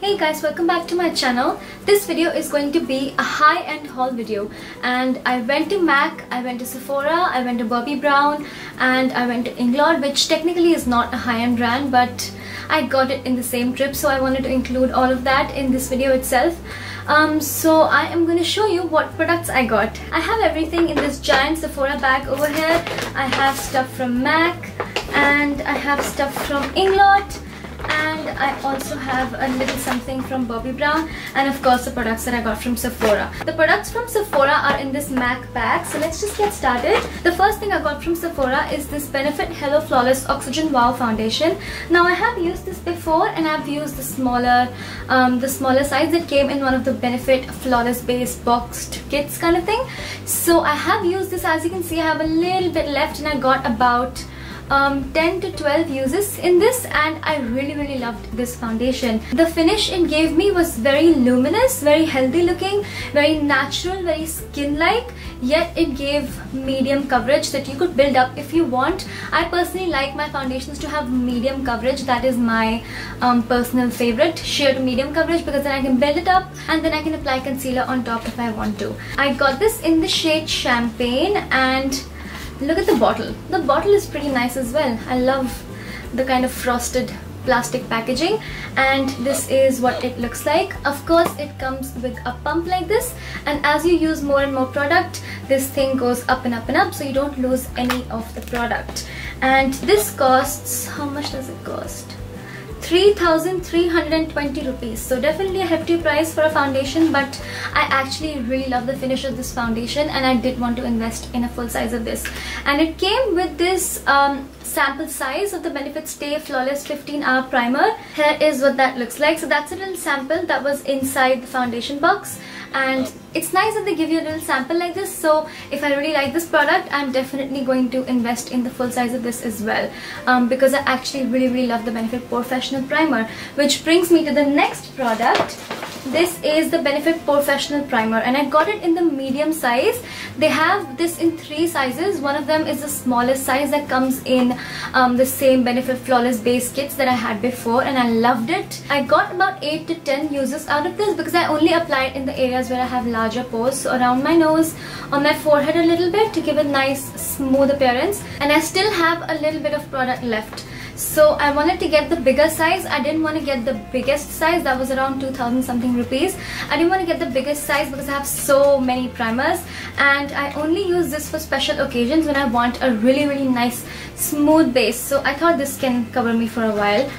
Hey guys, welcome back to my channel. This video is going to be a high-end haul video, and I went to MAC, I went to Sephora, I went to Bobbi Brown, and I went to Inglot, which technically is not a high-end brand, but I got it in the same trip, so I wanted to include all of that in this video itself. So I am going to show you what products I got. I have everything in this giant Sephora bag over here. I have stuff from MAC, and I have stuff from Inglot, and I also have a little something from Bobbi Brown, and of course the products that I got from Sephora. The products from Sephora are in this MAC bag, so let's just get started. The first thing I got from Sephora is this Benefit Hello Flawless Oxygen Wow Foundation. Now I have used this before, and I've used the smaller size that came in one of the Benefit Flawless Base boxed kits kind of thing. So I have used this. As you can see, I have a little bit left, and I got about 10 to 12 uses in this, and I really loved this foundation. The finish it gave me was very luminous, very healthy looking, very natural, very skin-like, yet it gave medium coverage that you could build up if you want. I personally like my foundations to have medium coverage. That is my personal favorite, sheer to medium coverage, because then I can build it up and then I can apply concealer on top if I want to. I got this in the shade Champagne, and look at the bottle. The bottle is pretty nice as well. I love the kind of frosted plastic packaging, and this is what it looks like. Of course, it comes with a pump like this, and as you use more and more product, this thing goes up and up and up, so you don't lose any of the product. And this costs, how much does it cost? 3,320 rupees. So definitely a hefty price for a foundation, but I actually really love the finish of this foundation, and I did want to invest in a full size of this. And it came with this sample size of the Benefit Stay Flawless 15-hour primer. Here is what that looks like. So that's a little sample that was inside the foundation box, and it's nice that they give you a little sample like this. So if I really like this product, I'm definitely going to invest in the full size of this as well, because I actually really love the Benefit Professional Primer. Which brings me to the next product. This is the Benefit Professional Primer, and I got it in the medium size. They have this in 3 sizes. One of them is the smallest size that comes in the same Benefit Flawless Base kits that I had before, and I loved it. I got about 8 to 10 uses out of this because I only apply it in the areas where I have larger pores, so around my nose, on my forehead a little bit, to give a nice smooth appearance. And I still have a little bit of product left, so I wanted to get the bigger size. I didn't want to get the biggest size. That was around 2,000 something rupees. I didn't want to get the biggest size because I have so many primers, and I only use this for special occasions when I want a really nice smooth base. So I thought this can cover me for a while.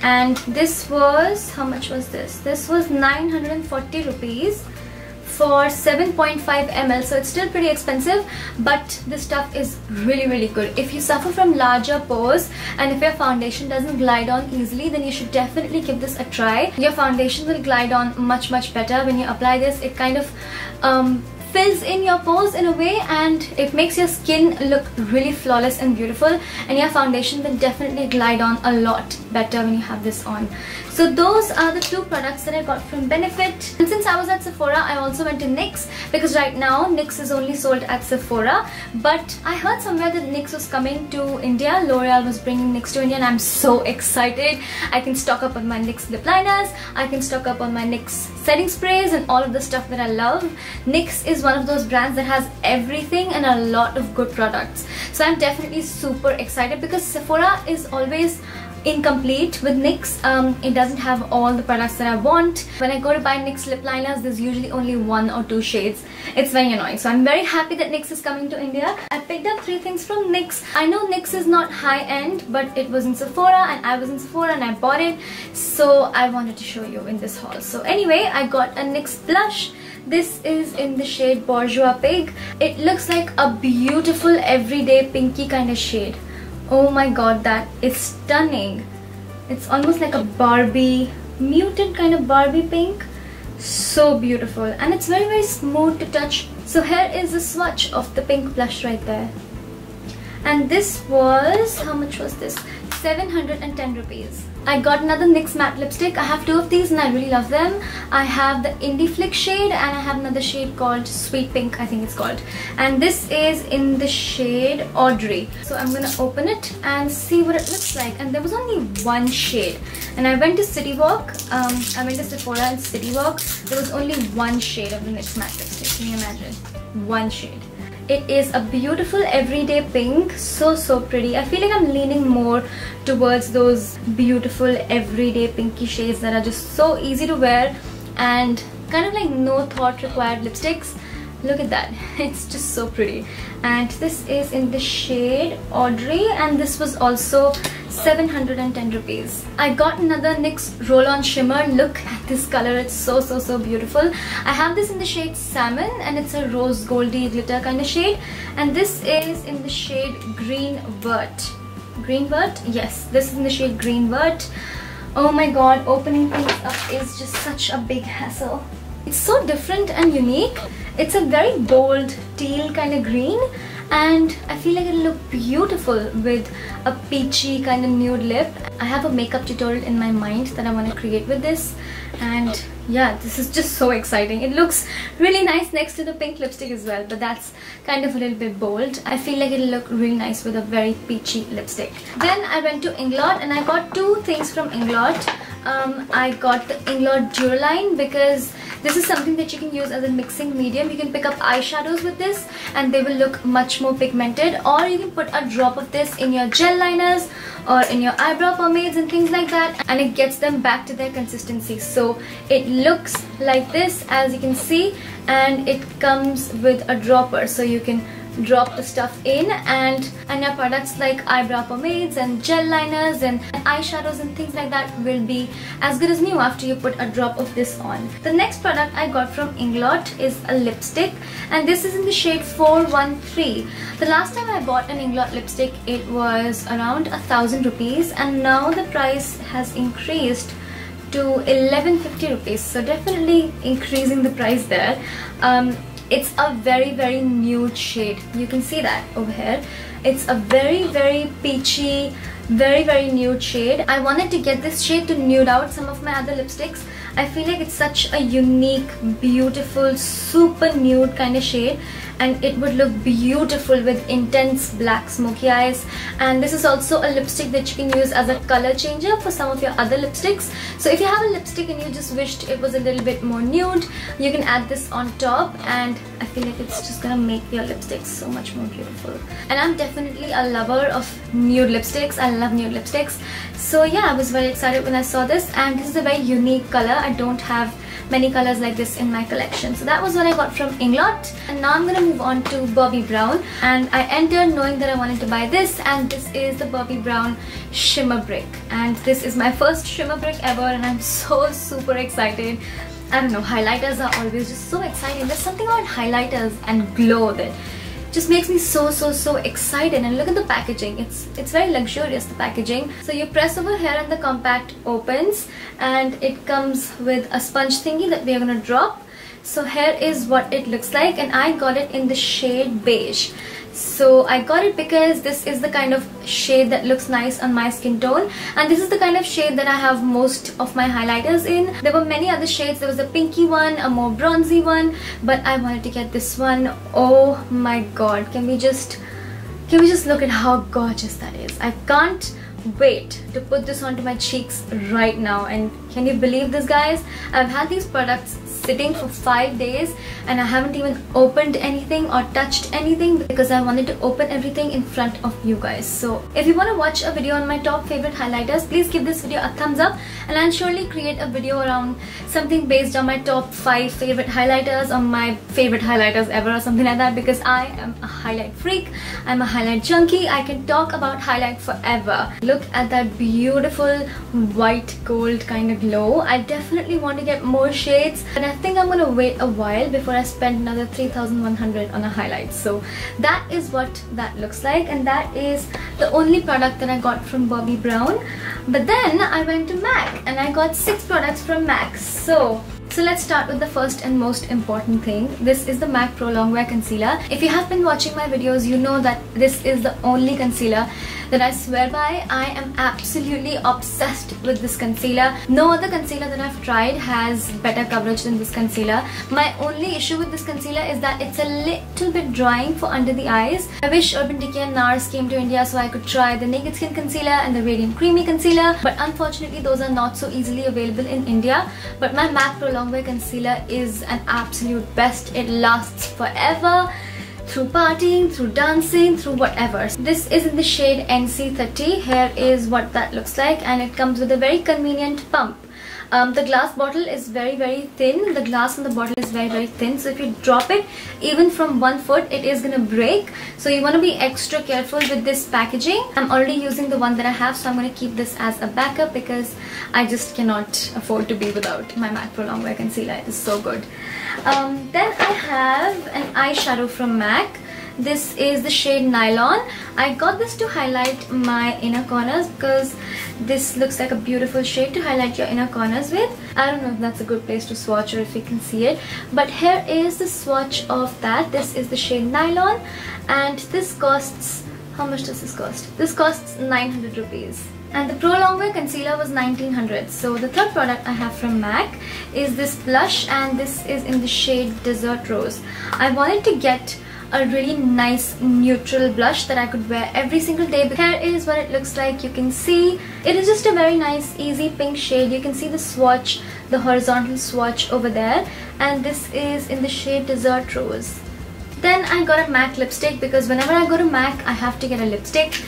And this was, how much was this? This was 940 rupees for 7.5 ml, so it's still pretty expensive, but this stuff is really good. If you suffer from larger pores and if your foundation doesn't glide on easily, then you should definitely give this a try. Your foundation will glide on much better when you apply this. It kind of fills in your pores in a way, and it makes your skin look really flawless and beautiful, and your foundation will definitely glide on a lot better when you have this on. So those are the 2 products that I got from Benefit. And since I was at Sephora, I also went to NYX, because right now NYX is only sold at Sephora, but I heard somewhere that NYX was coming to India. L'Oreal was bringing NYX to India, and I'm so excited. I can stock up on my NYX lip liners, I can stock up on my NYX setting sprays, and all of the stuff that I love. NYX is one of those brands that has everything and a lot of good products. So I'm definitely super excited, because Sephora is always incomplete with NYX. It doesn't have all the products that I want. When I go to buy NYX lip liners, there's usually only 1 or 2 shades. It's very annoying. So I'm very happy that NYX is coming to India. I picked up 3 things from NYX. I know NYX is not high-end, but it was in Sephora, and I was in Sephora and I bought it, so I wanted to show you in this haul. So anyway, I got a NYX blush. This is in the shade Bourgeois Pig. It looks like a beautiful everyday pinky kind of shade. Oh my god, that is stunning. It's almost like a Barbie, muted kind of Barbie pink. So beautiful, and it's very smooth to touch. So here is a swatch of the pink blush right there. And this was, how much was this? 710 rupees. I got another NYX matte lipstick. I have two of these and I really love them. I have the Indie Flick shade and I have another shade called Sweet Pink, I think it's called. And this is in the shade Audrey. So I'm gonna open it and see what it looks like. And there was only one shade. And I went to City Walk. I went to Sephora and City Walk. There was only one shade of the NYX matte lipstick. Can you imagine? One shade. It is a beautiful everyday pink, so pretty. I feel like I'm leaning more towards those beautiful everyday pinky shades that are just so easy to wear and kind of like no thought required lipsticks. Look at that, it's just so pretty. And this is in the shade Audrey and this was also 710 rupees. I got another NYX roll-on shimmer. Look at this color, it's so beautiful. I have this in the shade Salmon and it's a rose goldy glitter kind of shade, and this is in the shade Green Vert. Green Vert? Yes, this is in the shade Green Vert. Oh my god, opening things up is just such a big hassle. It's so different and unique. It's a very bold teal kind of green and I feel like it'll look beautiful with a peachy kind of nude lip. I have a makeup tutorial in my mind that I want to create with this, and yeah, this is just so exciting. It looks really nice next to the pink lipstick as well, but that's kind of a little bit bold. I feel like it'll look really nice with a very peachy lipstick. Then I went to Inglot and I got two things from Inglot. I got the Inglot Duraline because this is something that you can use as a mixing medium. You can pick up eyeshadows with this and they will look much more pigmented, or you can put a drop of this in your gel liners or in your eyebrow pomades and things like that, and it gets them back to their consistency. So it looks like this, as you can see, and it comes with a dropper, so you can drop the stuff in, and your products like eyebrow pomades and gel liners and eyeshadows and things like that will be as good as new after you put a drop of this on. The next product I got from Inglot is a lipstick, and this is in the shade 413. The last time I bought an Inglot lipstick it was around 1,000 rupees, and now the price has increased to 1150 rupees, so definitely increasing the price there. It's a very nude shade. You can see that over here. It's a very peachy, very nude shade. I wanted to get this shade to nude out some of my other lipsticks. I feel like it's such a unique, beautiful, super nude kind of shade, and it would look beautiful with intense black smoky eyes. And this is also a lipstick that you can use as a color changer for some of your other lipsticks. So if you have a lipstick and you just wished it was a little bit more nude, you can add this on top, and I feel like it's just gonna make your lipstick so much more beautiful. And I'm definitely a lover of nude lipsticks. I love nude lipsticks. So yeah, I was very excited when I saw this, and this is a very unique color. I don't have many colors like this in my collection. So that was what I got from Inglot. And now I'm gonna move on to Bobbi Brown, and I entered knowing that I wanted to buy this, and this is the Bobbi Brown Shimmer Brick, and this is my first shimmer brick ever, and I'm so super excited. I don't know, highlighters are always just so exciting. There's something about highlighters and glow that just makes me so excited. And look at the packaging, it's very luxurious, the packaging. So you press over here and the compact opens, and it comes with a sponge thingy that we are gonna drop. So here is what it looks like, and I got it in the shade Beige. So I got it because this is the kind of shade that looks nice on my skin tone, and this is the kind of shade that I have most of my highlighters in. There were many other shades. There was a pinky one, a more bronzy one, but I wanted to get this one. Oh my god, can we just look at how gorgeous that is? I can't wait to put this onto my cheeks right now. And can you believe this, guys? I've had these products sitting for 5 days and I haven't even opened anything or touched anything because I wanted to open everything in front of you guys. So if you want to watch a video on my top favorite highlighters, please give this video a thumbs up, and I'll surely create a video around something based on my top 5 favorite highlighters or my favorite highlighters ever or something like that, because I am a highlight freak. I'm a highlight junkie. I can talk about highlight forever. Look at that beautiful white gold kind of glow. I definitely want to get more shades, but I think I'm gonna wait a while before I spend another 3,100 on a highlight. So that is what that looks like, and that is the only product that I got from Bobbi Brown. But then I went to MAC and I got 6 products from MAC. So let's start with the first and most important thing. This is the MAC Pro Longwear Concealer. If you have been watching my videos, you know that this is the only concealer that I swear by. I am absolutely obsessed with this concealer. No other concealer that I've tried has better coverage than this concealer. My only issue with this concealer is that it's a little bit drying for under the eyes. I wish Urban Decay and NARS came to India so I could try the Naked Skin concealer and the Radiant Creamy concealer, but unfortunately those are not so easily available in India. But my MAC Pro Longwear concealer is an absolute best. It lasts forever, through partying, through dancing, through whatever. This is in the shade NC30. Here is what that looks like, and it comes with a very convenient pump. The glass bottle is very thin. The glass on the bottle is very thin, so if you drop it even from 1 foot, it is gonna break. So you want to be extra careful with this packaging. I'm already using the one that I have, so I'm going to keep this as a backup because I just cannot afford to be without my MAC Pro Longwear concealer. It is so good. Then I have an eyeshadow from MAC. This is the shade Nylon. I got this to highlight my inner corners because this looks like a beautiful shade to highlight your inner corners with. I don't know if that's a good place to swatch or if you can see it, but here is the swatch of that. This is the shade Nylon, and this costs, how much does this cost? This costs 900 rupees. And the Pro Longwear concealer was 1900. So the third product I have from MAC is this blush, and this is in the shade Desert Rose. I wanted to get a really nice neutral blush that I could wear every single day. Here is what it looks like. You can see it is just a very nice easy pink shade. You can see the swatch, the horizontal swatch over there, and this is in the shade Desert Rose. Then I got a MAC lipstick because whenever I go to MAC I have to get a lipstick.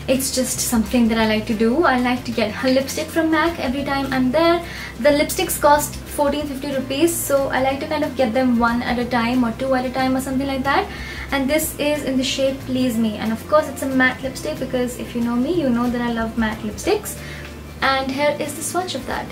It's just something that I like to do. I like to get a lipstick from MAC every time I'm there. The lipsticks cost 1450 rupees, so I like to kind of get them one at a time or two at a time or something like that. And this is in the shade Please Me, and of course it's a matte lipstick because if you know me, you know that I love matte lipsticks. And here is the swatch of that.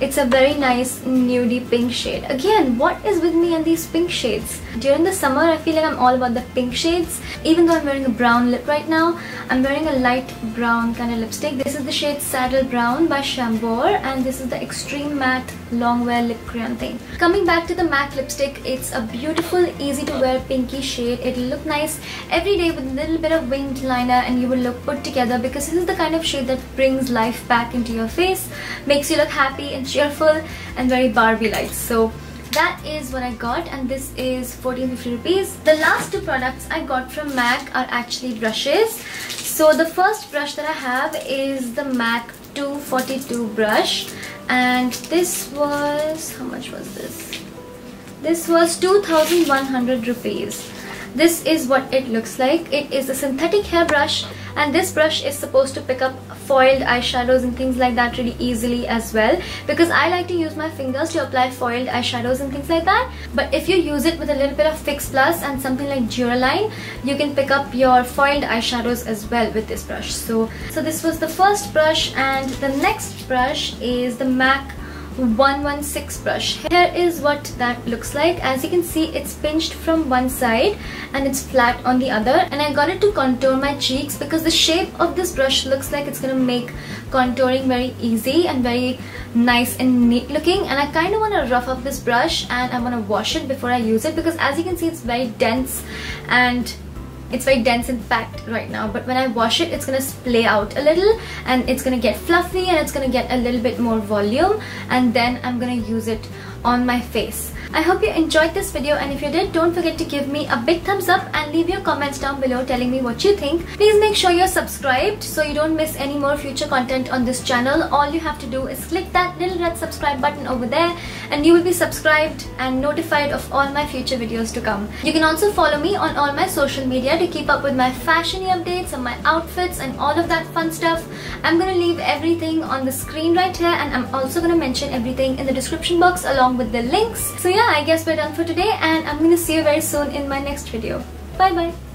It's a very nice nudie pink shade. Again, what is with me and these pink shades? During the summer, I feel like I'm all about the pink shades. Even though I'm wearing a brown lip right now, I'm wearing a light brown kind of lipstick. This is the shade Saddle Brown by Chambord, and this is the Extreme Matte Longwear Lip Crayon thing. Coming back to the MAC lipstick, it's a beautiful, easy to wear pinky shade. It'll look nice every day with a little bit of winged liner, and you will look put together because this is the kind of shade that brings life back into your face, makes you look happy and cheerful and very Barbie-like. So that is what I got, and this is 1450 rupees. The last two products I got from MAC are actually brushes. So the first brush that I have is the MAC 242 brush, and this was, how much was this? This was 2100 rupees. This is what it looks like. It is a synthetic hair brush, and this brush is supposed to pick up foiled eyeshadows and things like that really easily as well, because I like to use my fingers to apply foiled eyeshadows and things like that. But if you use it with a little bit of Fix Plus and something like Duraline, you can pick up your foiled eyeshadows as well with this brush. So this was the first brush, and the next brush is the MAC 116 brush. Here is what that looks like. As you can see, it's pinched from one side and it's flat on the other, and I got it to contour my cheeks because the shape of this brush looks like it's gonna make contouring very easy and very nice and neat looking. And I kind of want to rough up this brush, and I want to wash it before I use it because as you can see, it's very dense and it's very dense and packed right now, but when I wash it, it's gonna splay out a little and it's gonna get fluffy and it's gonna get a little bit more volume, and then I'm gonna use it on my face. I hope you enjoyed this video, and if you did, don't forget to give me a big thumbs up and leave your comments down below telling me what you think. Please make sure you're subscribed so you don't miss any more future content on this channel. All you have to do is click that little red subscribe button over there and you will be subscribed and notified of all my future videos to come. You can also follow me on all my social media to keep up with my fashion updates and my outfits and all of that fun stuff. I'm gonna leave everything on the screen right here, and I'm also gonna mention everything in the description box along with the links. So yeah, I guess we're done for today, and I'm gonna see you very soon in my next video. Bye bye.